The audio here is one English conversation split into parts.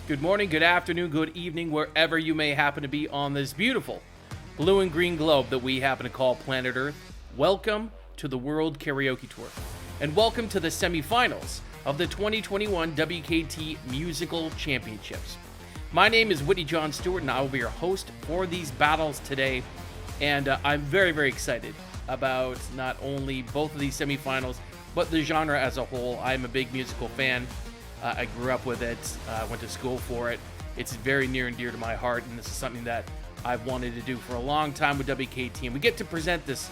Good morning, good afternoon, good evening, wherever you may happen to be on this beautiful blue and green globe that we happen to call planet Earth. Welcome to the World Karaoke Tour, and welcome to the semifinals of the 2021 WKT Musical Championships. My name is Whitney John Stewart, and I will be your host for these battles today, and I'm very, very excited about not only both of these semifinals, but the genre as a whole. I'm a big musical fan. I grew up with it, went to school for it. It's very near and dear to my heart, and this is something that I've wanted to do for a long time with WKT, and we get to present this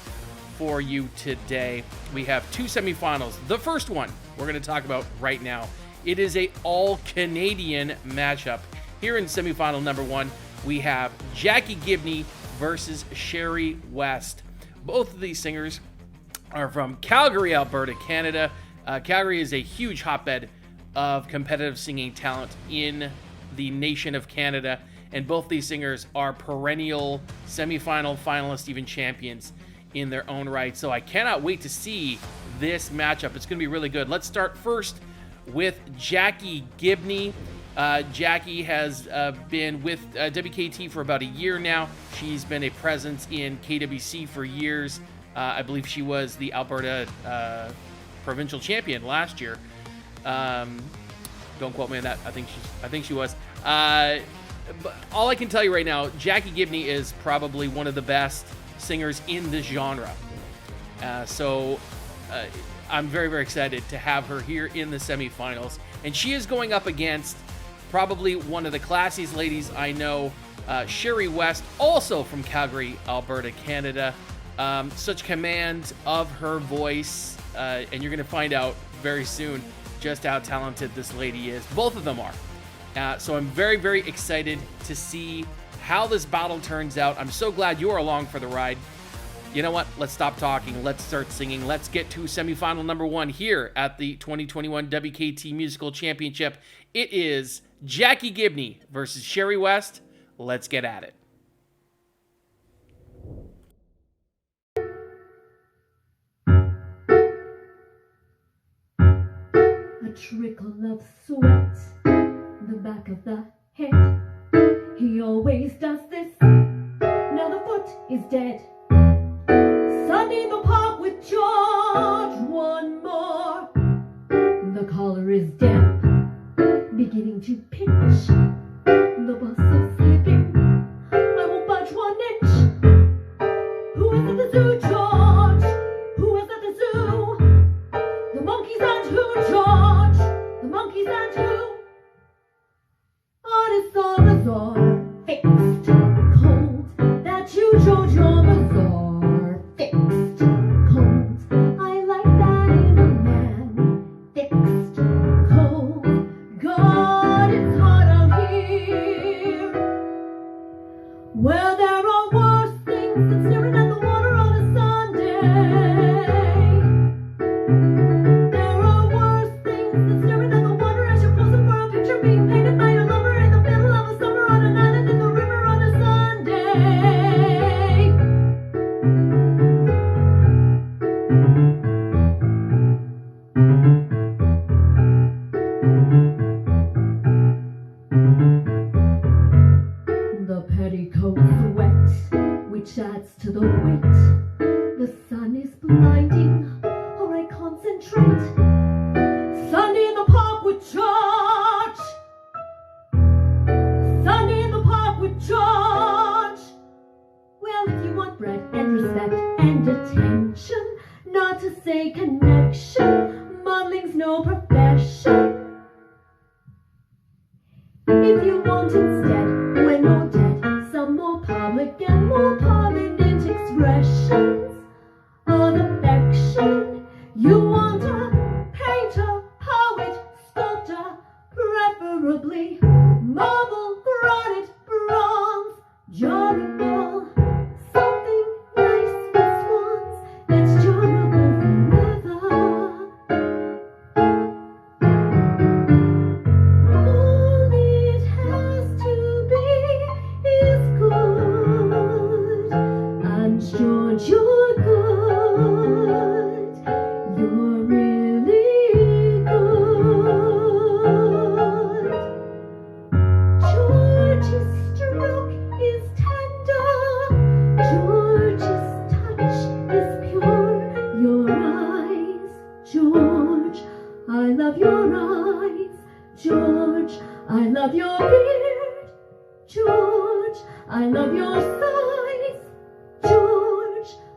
for you today. We have two semifinals. The first one we're going to talk about right now. It is a all-Canadian matchup. Here in semifinal number one, we have Jackey Gibney versus Sherry West. Both of these singers are from Calgary, Alberta, Canada. Calgary is a huge hotbed of competitive singing talent in the nation of Canada, and both these singers are perennial semifinal finalists, even champions in their own right. So I cannot wait to see this matchup. It's going to be really good. Let's start first with Jackey Gibney. Jackey has been with WKT for about a year now. She's been a presence in KWC for years. I believe she was the Alberta provincial champion last year. Don't quote me on that. I think she was. But all I can tell you right now, Jackey Gibney is probably one of the best singers in this genre. So I'm very, very excited to have her here in the semifinals. And she is going up against probably one of the classiest ladies I know, Sherry West, also from Calgary, Alberta, Canada. Such command of her voice, and you're going to find out very soon just how talented this lady is. Both of them are. So I'm very, very excited to see how this battle turns out. I'm so glad you're along for the ride. You know what? Let's stop talking. Let's start singing. Let's get to semifinal number one here at the 2021 WKT Musical Championship. It is Jackey Gibney versus Sherry West. Let's get at it. A trickle of sweat, the back of the head. He always does this. Now the foot is dead. Sunday in the park with George. One more. The collar is damp, beginning to pinch. The bus is sleeping. I won't budge 1 inch. Who is at the zoo, George? Who is at the zoo? The monkeys and who, George? The monkeys and who? Honest on the czar, fixed, cold. That you, George, you're bizarre, fixed, cold. I like that in a man, fixed, cold. God, it's hot out here. Well, there are worse things than staring at the water on a Sunday. There are worse things than staring at the water as you're posing for a picture being painted by your lover in the middle of a summer on an island in the river on a Sunday. The petticoats wet, which adds to the weight. The sun is blinding, or I concentrate. Sunday in the park with George. Sunday in the park with George. Well, if you want bread and respect and attention, not to say connection, modeling's no profession. If you want instead, when you're dead, some more public and more prominent expressions of affection. You want a painter, poet, sculptor, preferably marble, granite, bronze, durable, something nice with swans that's durable forever. All it has to be is good. I'm sure you're good. You're really good.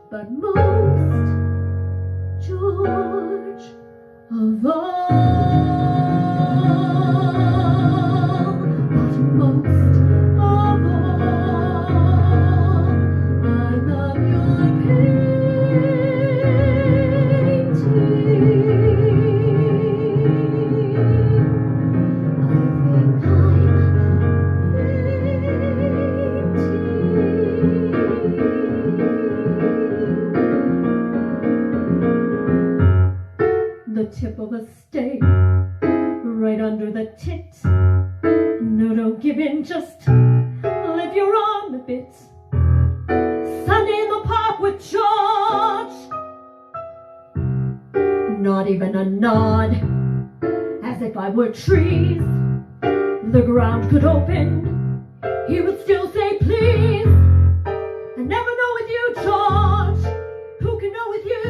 but most George of all. But most of all, I love your painting. The tip of a stake right under the tit. No, don't give in, just lift your arm a bit. Sunday in the park with George. Not even a nod, as if I were trees. The ground could open, he would still say please. I never know with you, George. Who can know with you?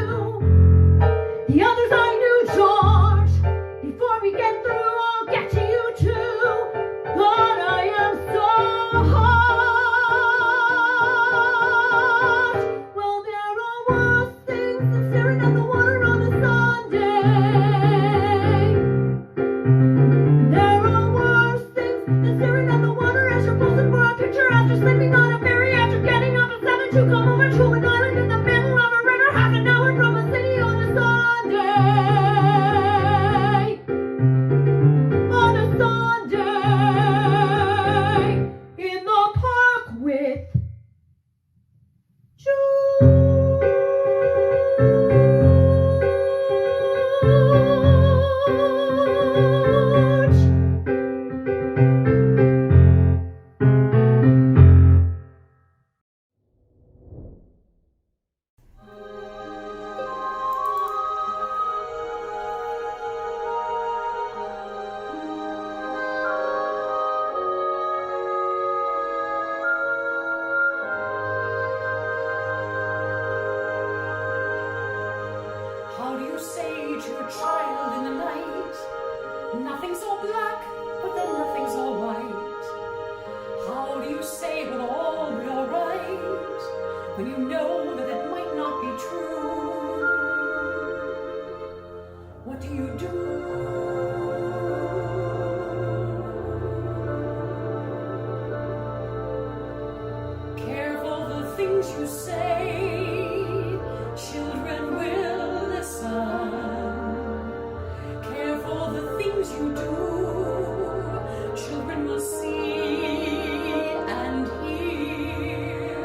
The others I knew, George. Before we get through, I'll get to you too. But I am so hot. Well, there are worse things than staring at the water on a Sunday. There are worse things than staring at the water as you're posing for a picture after sleeping on a ferry after getting up at 7 to come over to an island in the middle of a river half an hour from a city on a Sunday. On a Sunday in the park with George. How do you say to a child in the night, nothing's all black, but then nothing's all white? How do you say it'll all be alright, when you know that it might not be true? What do you do? Careful the things you say, children will listen. Careful the things you do, children will see and hear.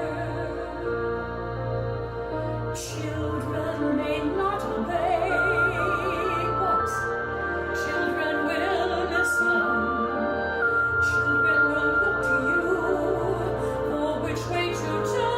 Children may not obey, but children will listen. Children will look to you for which way to turn.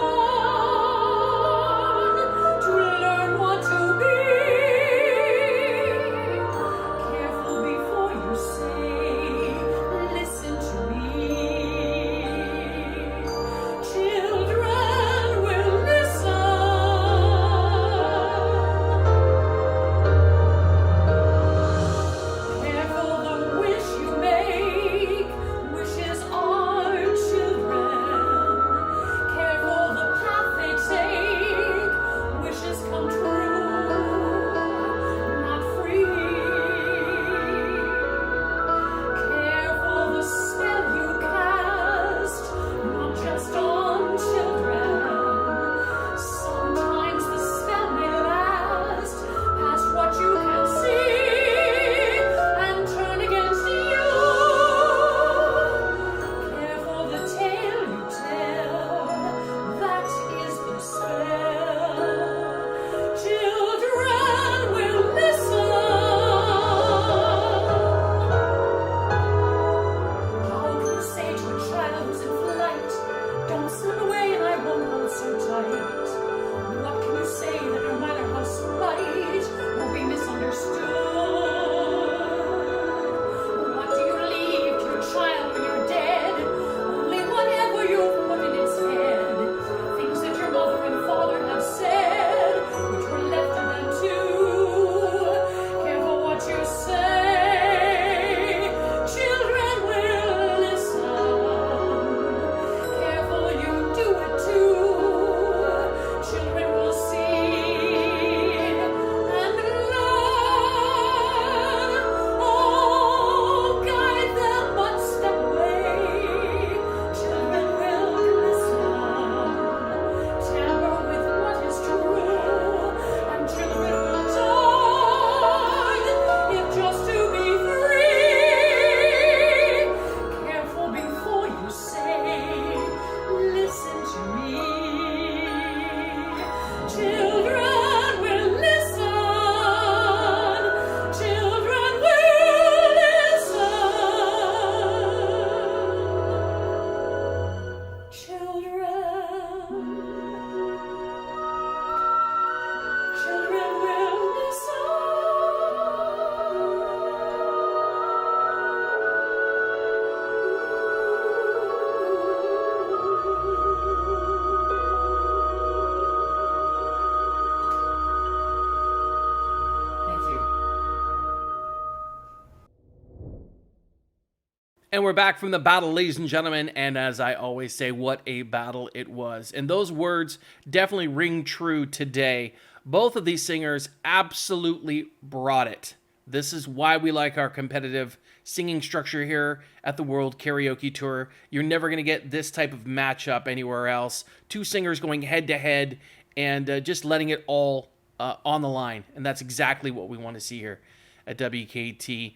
And we're back from the battle, ladies and gentlemen, and as I always say, what a battle it was. And those words definitely ring true today. Both of these singers absolutely brought it. This is why we like our competitive singing structure here at the World Karaoke Tour. You're never going to get this type of matchup anywhere else. Two singers going head-to-head and just letting it all on the line. And that's exactly what we want to see here at WKT.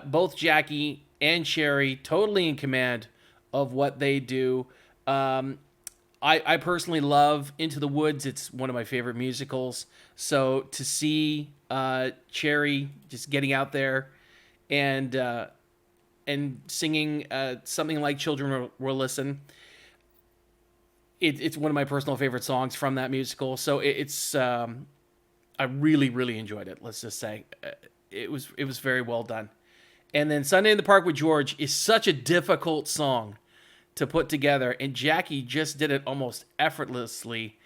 Both Jackey and Sherry totally in command of what they do. I personally love Into the Woods. It's one of my favorite musicals. So to see Sherry just getting out there and singing something like Children Will Listen, it's one of my personal favorite songs from that musical. So I really, really enjoyed it. Let's just say it was very well done. And then Sunday in the Park with George is such a difficult song to put together, and Jackey just did it almost effortlessly.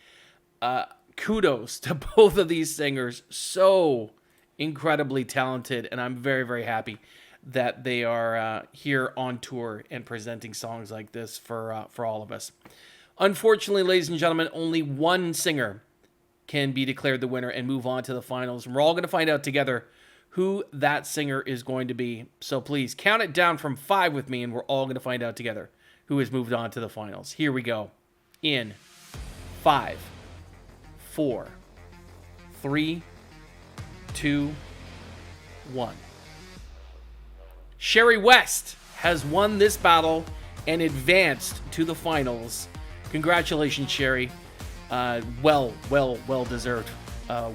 Kudos to both of these singers. So incredibly talented, and I'm very, very happy that they are here on tour and presenting songs like this for all of us. Unfortunately, ladies and gentlemen, only one singer can be declared the winner and move on to the finals. And we're all going to find out together who that singer is going to be. So please count it down from 5 with me, and we're all going to find out together who has moved on to the finals. Here we go. In 5, 4, 3, 2, 1. Sherry West has won this battle and advanced to the finals. Congratulations, Sherry. Well deserved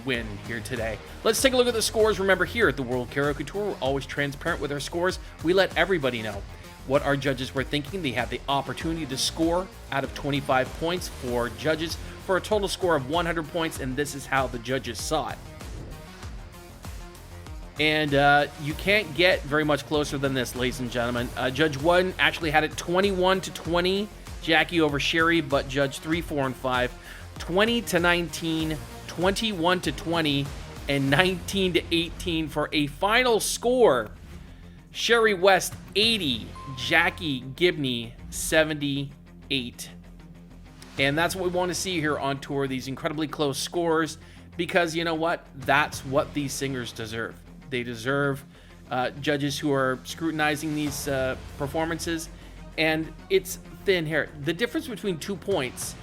win here today. Let's take a look at the scores. Remember, here at the World Karaoke Tour, we're always transparent with our scores. We let everybody know what our judges were thinking. They had the opportunity to score out of 25 points for judges for a total score of 100 points, and this is how the judges saw it. And you can't get very much closer than this, ladies and gentlemen. Judge 1 actually had it 21-20, Jackey over Sherry, but Judge 3, 4, and 5, 20-19, 21-20, and 19-18 for a final score. Sherry West 80, Jackey Gibney 78. And that's what we want to see here on tour, these incredibly close scores, because you know what? That's what these singers deserve. They deserve judges who are scrutinizing these performances, and it's thin hair. The difference between 2 points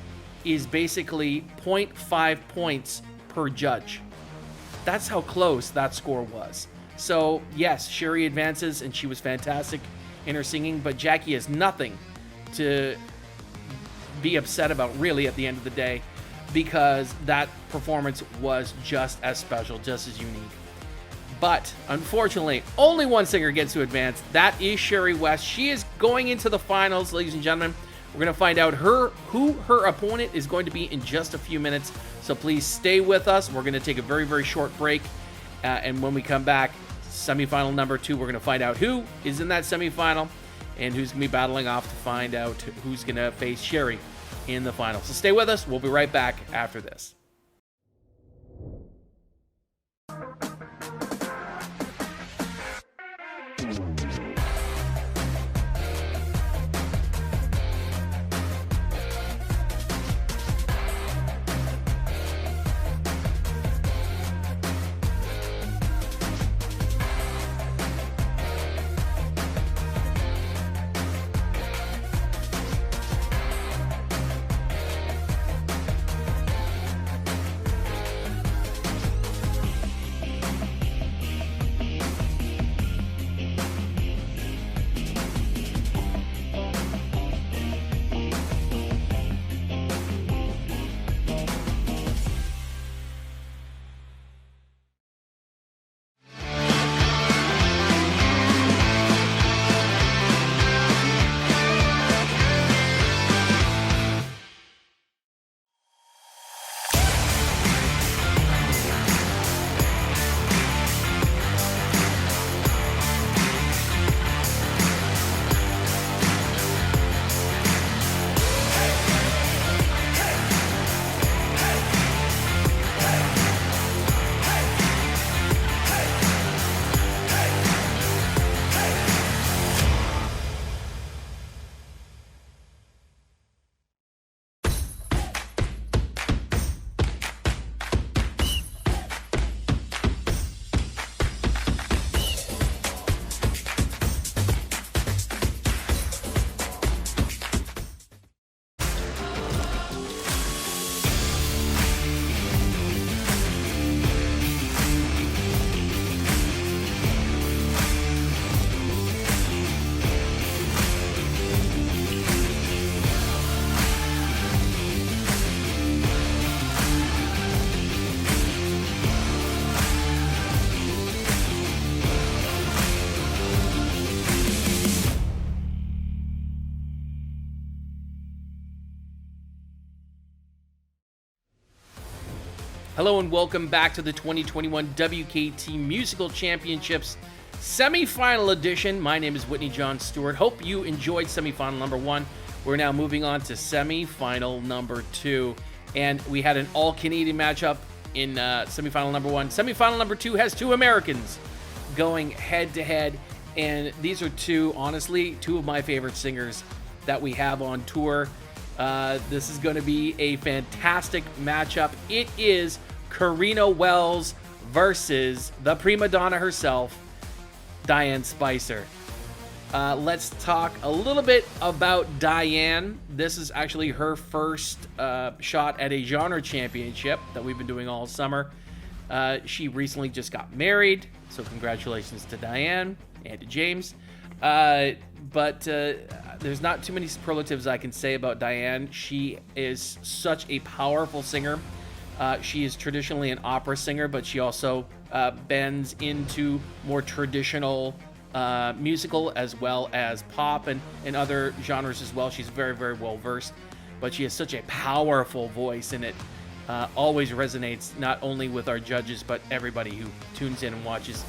is basically 0.5 points per judge. That's how close that score was. So yes, Sherry advances, and she was fantastic in her singing, but Jackey has nothing to be upset about really at the end of the day, because that performance was just as special, just as unique. But unfortunately, only one singer gets to advance. That is Sherry West. She is going into the finals, ladies and gentlemen. We're going to find out who her opponent is going to be in just a few minutes. So please stay with us. We're going to take a very, very short break. And when we come back, semifinal number 2, we're going to find out who is in that semifinal and who's going to be battling off to find out who's going to face Sherry in the final. So stay with us. We'll be right back after this. Hello and welcome back to the 2021 WKT Musical Championships Semifinal Edition. My name is Whitney John Stewart. Hope you enjoyed semifinal number 1. We're now moving on to semifinal number 2. And we had an all-Canadian matchup in semifinal number 1. Semifinal number 2 has 2 Americans going head-to-head. And these are honestly, two of my favorite singers that we have on tour. This is going to be a fantastic matchup. It is Carina Wells versus the prima donna herself, Diann Spicer. Let's talk a little bit about Diann. This is actually her first shot at a genre championship that we've been doing all summer. She recently just got married, so congratulations to Diann and to James. But there's not too many superlatives I can say about Diann. She is such a powerful singer. She is traditionally an opera singer, but she also bends into more traditional musical as well as pop and other genres as well. She's very, very well versed, but she has such a powerful voice, and it always resonates not only with our judges, but everybody who tunes in and watches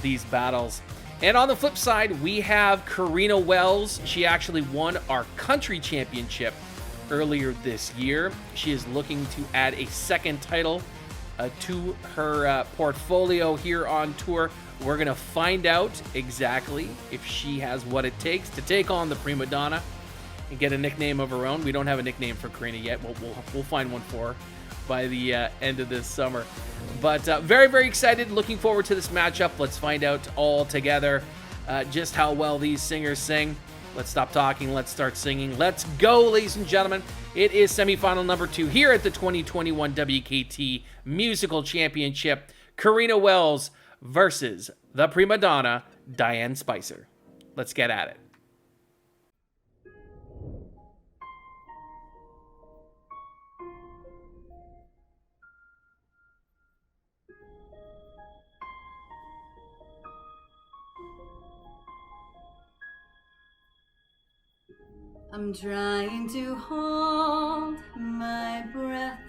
these battles. And on the flip side, we have Carina Wells. She actually won our country championship earlier this year. She is looking to add a second title to her portfolio here on tour. We're going to find out exactly if she has what it takes to take on the prima donna and get a nickname of her own. We don't have a nickname for Carina yet. We'll find one for her by the end of this summer. But very, very excited. Looking forward to this matchup. Let's find out all together just how well these singers sing. Let's stop talking. Let's start singing. Let's go, ladies and gentlemen. It is semifinal number 2 here at the 2021 WKT Musical Championship. Carina Wells versus the prima donna, Diann Spicer. Let's get at it. I'm trying to hold my breath,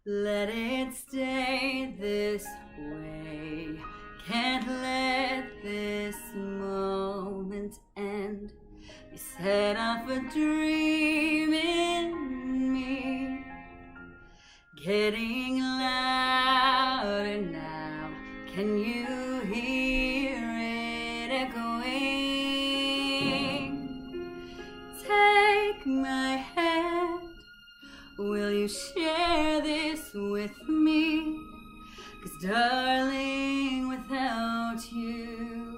let it stay this way. Can't let this moment end. You set off a dream in me, getting louder now. Can you hear it echoing? Take my hand, will you share this with me? 'Cause darling, without you,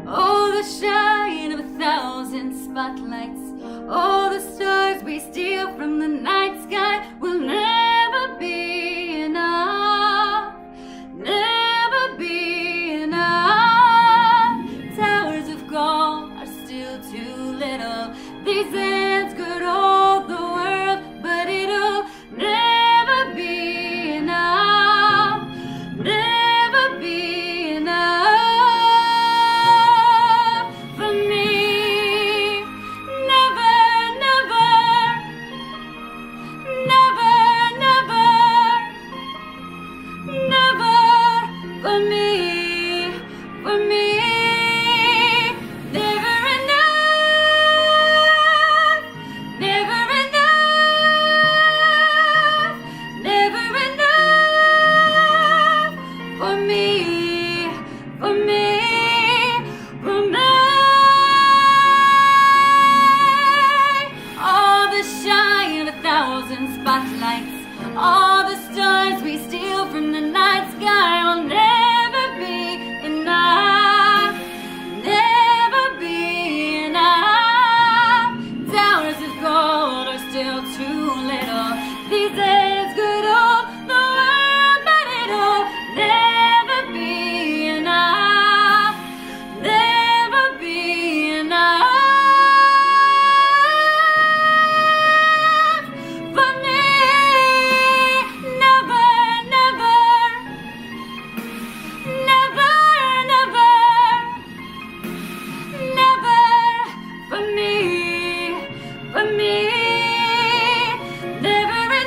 oh, the shine of 1,000 spotlights, all the stars we steal from the night sky will never be enough, never be enough. Towers of gold are still too little. These hands could hold the world, but it'll never be enough, never be enough for me. Never, never, never, never, never for me, for me. Never enough, never enough, never enough for me, for me, for me. All the shine of 1,000 spotlights, all the stars we steal from the night sky will never be enough, never be enough. Towers of gold are still too little. These days could hold the world, but it'll never be enough, never be enough for me. Never, never, never, never, never for me, for me. Never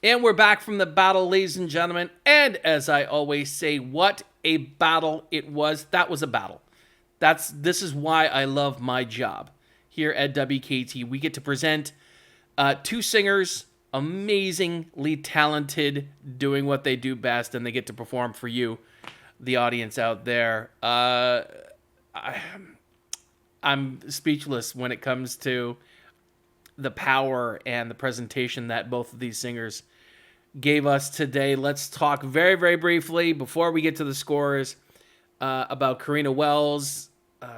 And we're back from the battle, ladies and gentlemen. And as I always say, what a battle it was. That was a battle. This is why I love my job here at WKT. We get to present two singers, amazingly talented, doing what they do best, and they get to perform for you, the audience out there. I'm speechless when it comes to the power and the presentation that both of these singers gave us today. Let's talk very, very briefly before we get to the scores about Carina Wells.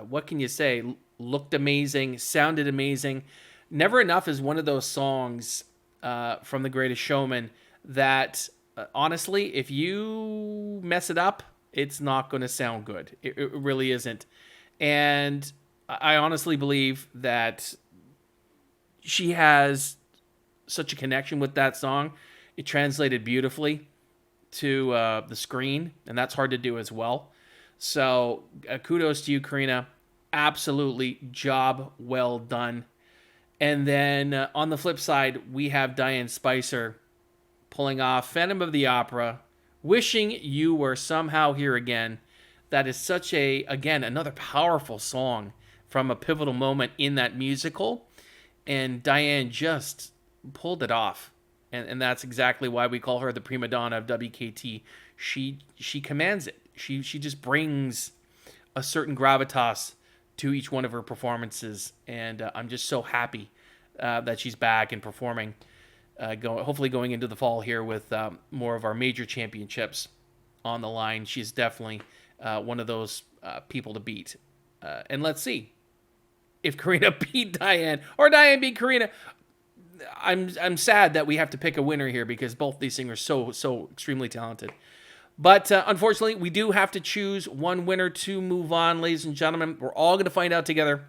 What can you say? Looked amazing, sounded amazing. Never Enough is one of those songs from The Greatest Showman that, honestly, if you mess it up, it's not going to sound good. It really isn't. And I honestly believe that she has such a connection with that song. It translated beautifully to the screen, and that's hard to do as well. So kudos to you, Carina. Absolutely, job well done. And then on the flip side, we have Diann Spicer pulling off Phantom of the Opera, Wishing You Were Somehow Here Again. That is such another powerful song from a pivotal moment in that musical. And Diann just pulled it off. And that's exactly why we call her the prima donna of WKT. She commands it. She just brings a certain gravitas to each one of her performances. And I'm just so happy that she's back and performing. Hopefully going into the fall here with more of our major championships on the line. She's definitely one of those people to beat. And let's see if Carina beat Diann or Diann beat Carina. I'm sad that we have to pick a winner here because both these singers are so extremely talented. But unfortunately, we do have to choose one winner to move on, ladies and gentlemen. We're all going to find out together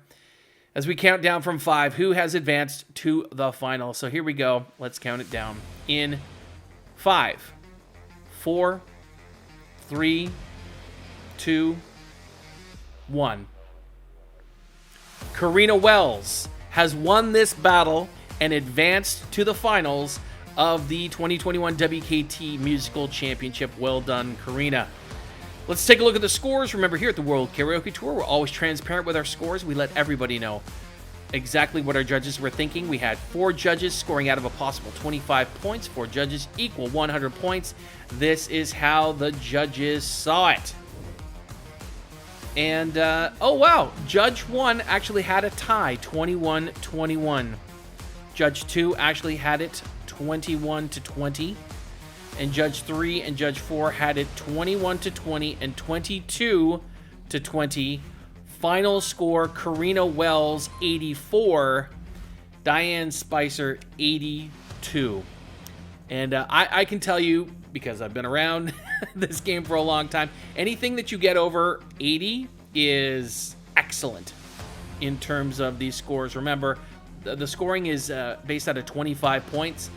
as we count down from 5 who has advanced to the final. So here we go. Let's count it down in 5, 4, 3, 2, 1. Carina Wells has won this battle and advanced to the finals of the 2021 WKT Musical Championship. Well done, Carina. Let's take a look at the scores. Remember, here at the World Karaoke Tour, we're always transparent with our scores. We let everybody know exactly what our judges were thinking. We had 4 judges scoring out of a possible 25 points. 4 judges equal 100 points. This is how the judges saw it. And, oh wow, Judge 1 actually had a tie, 21-21. Judge 2 actually had it 21-20. And Judge 3 and Judge 4 had it 21-20 and 22-20. Final score, Carina Wells 84, Diann Spicer 82. And I can tell you, because I've been around this game for a long time, anything that you get over 80 is excellent in terms of these scores. Remember, the scoring is based out of 25 points.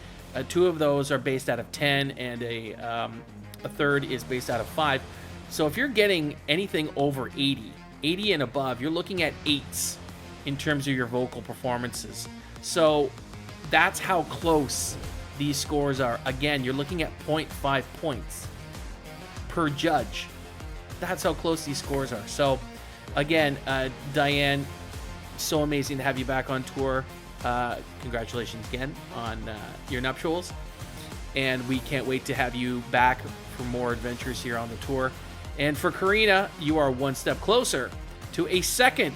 2 of those are based out of 10, and a third is based out of 5. So if you're getting anything over 80 and above, you're looking at 8s in terms of your vocal performances. So that's how close these scores are. Again, you're looking at 0.5 points per judge. That's how close these scores are. So again, Diann, so amazing to have you back on tour. Congratulations again on your nuptials, and we can't wait to have you back for more adventures here on the tour. And for Carina, you are one step closer to a second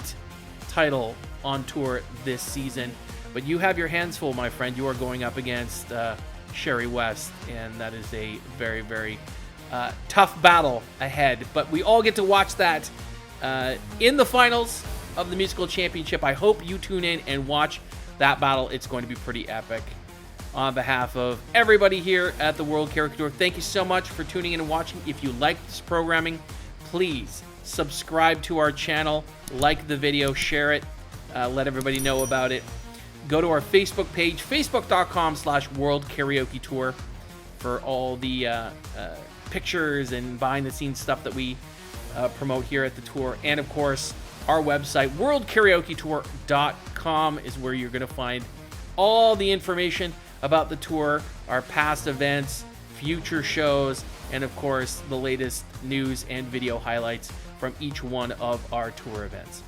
title on tour this season, but you have your hands full, my friend. You are going up against Sherry West, and that is a very, very tough battle ahead, but we all get to watch that in the finals of the musical championship. I hope you tune in and watch that battle. It's going to be pretty epic. On behalf of everybody here at the World Karaoke Tour, thank you so much for tuning in and watching. If you like this programming, please subscribe to our channel, like the video, share it, let everybody know about it. Go to our Facebook page, facebook.com/World Karaoke Tour, for all the pictures and behind the scenes stuff that we promote here at the tour. And of course, our website, worldkaraoketour.com, is where you're going to find all the information about the tour, our past events, future shows, and of course, the latest news and video highlights from each one of our tour events.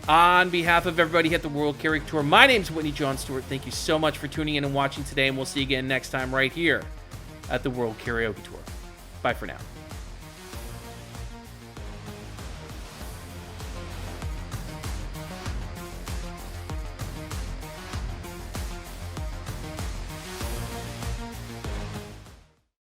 On behalf of everybody at the World Karaoke Tour, my name's Whitney John Stewart. Thank you so much for tuning in and watching today, and we'll see you again next time right here at the World Karaoke Tour. Bye for now.